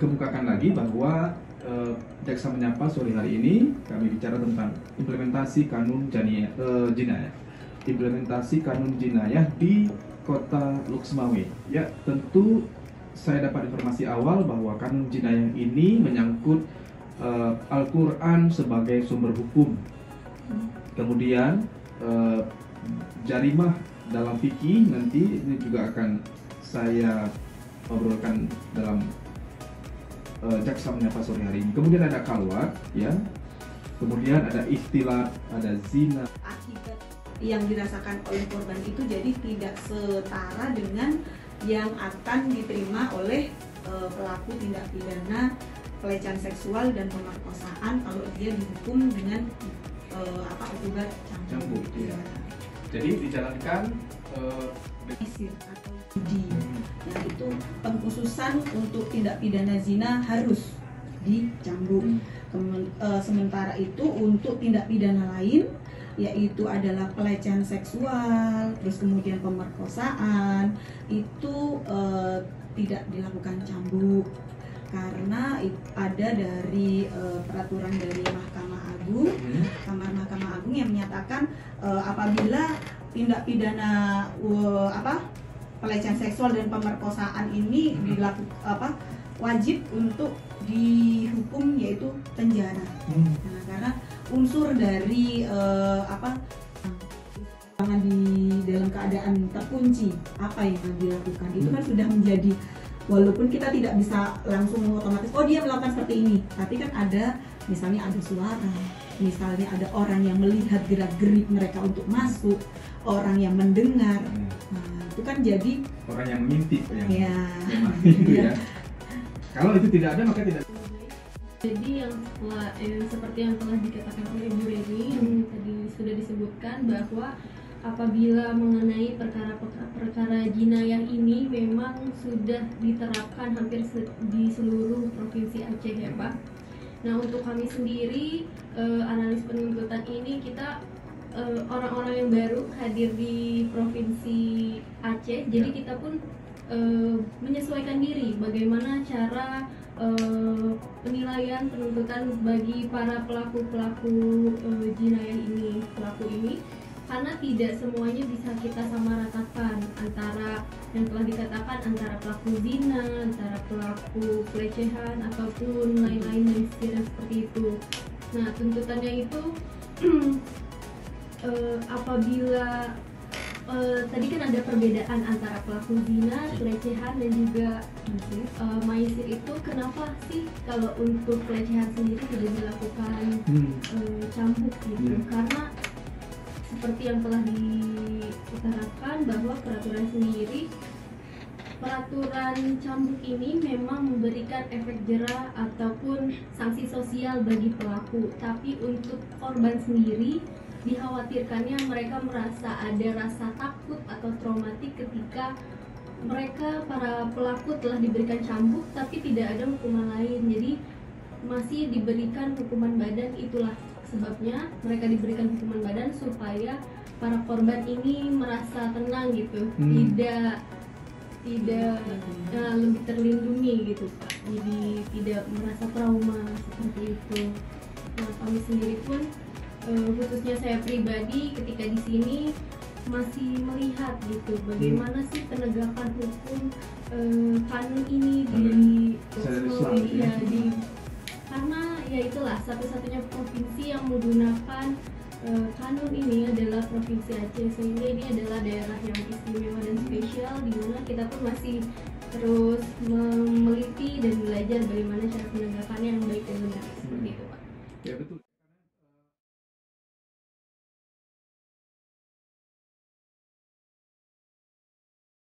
kemukakan lagi bahwa Jaksa Menyapa sore hari ini kami bicara tentang implementasi kanun jinayah. Implementasi kanun jinayah di Kota Loksmawe. Ya, tentu saya dapat informasi awal bahwa kanun jinayah ini menyangkut Al-Quran sebagai sumber hukum. Kemudian jarimah dalam fikih nanti ini juga akan saya obrolkan dalam Jaksa Menyapa sore hari ini. Kemudian ada kalwat, ya. Kemudian ada ikhtilat, ada zina. Akibat yang dirasakan oleh korban itu jadi tidak setara dengan yang akan diterima oleh pelaku tindak pidana pelecehan seksual dan pemerkosaan kalau dia dihukum dengan akibat cambuk. Ya. Jadi dijalankan isir atau judi, yang itu pengkhususan untuk tindak pidana zina harus dicambuk. Sementara itu untuk tindak pidana lain yaitu adalah pelecehan seksual, terus kemudian pemerkosaan itu tidak dilakukan cambuk karena ada dari peraturan dari Mahkamah Agung, Mahkamah Agung yang menyatakan apabila tindak pidana pelecehan seksual dan pemerkosaan ini dilakukan wajib untuk dihukum yaitu penjara. Nah, karena unsur dari di dalam keadaan terkunci apa yang dilakukan itu kan sudah menjadi, walaupun kita tidak bisa langsung otomatis dia melakukan seperti ini, tapi kan ada misalnya ada suara, misalnya ada orang yang melihat gerak-gerik mereka untuk masuk, orang yang mendengar. Nah, itu kan jadi orang yang mengintip ya. Itu ya. Kalau itu tidak ada maka tidak. Jadi yang seperti yang telah dikatakan oleh Ibu Reni yang tadi sudah disebutkan bahwa apabila mengenai perkara jinayah ini memang sudah diterapkan hampir di seluruh provinsi Aceh ya Pak. Nah untuk kami sendiri analis penuntutan ini kita orang-orang yang baru hadir di provinsi Aceh, jadi kita pun menyesuaikan diri bagaimana cara penilaian penuntutan bagi para pelaku jinayah ini, karena tidak semuanya bisa kita samaratakan antara yang telah dikatakan antara pelaku zina, antara pelaku pelecehan ataupun lain-lain yang sekiranya seperti itu. Nah tuntutannya itu apabila tadi kan ada perbedaan antara pelaku zina, pelecehan dan juga maisir itu kenapa sih kalau untuk pelecehan sendiri tidak dilakukan cambuk gitu? Karena seperti yang telah diutarakan bahwa peraturan cambuk ini memang memberikan efek jera ataupun sanksi sosial bagi pelaku, tapi untuk korban sendiri dikhawatirkannya mereka merasa ada rasa takut atau traumatik ketika mereka para pelaku telah diberikan cambuk tapi tidak ada hukuman lain, jadi masih diberikan hukuman badan. Itulah sebabnya mereka diberikan hukuman badan supaya para korban ini merasa tenang gitu, tidak lebih terlindungi gitu Pak, jadi tidak merasa trauma seperti itu. Nah kami sendiri pun khususnya saya pribadi ketika di sini masih melihat gitu bagaimana sih penegakan hukum kanun ini karena ya itulah satu-satunya provinsi yang menggunakan kanun ini adalah provinsi Aceh, sehingga ini adalah daerah yang istimewa dan spesial di mana kita pun masih terus meneliti dan belajar bagaimana cara penegakan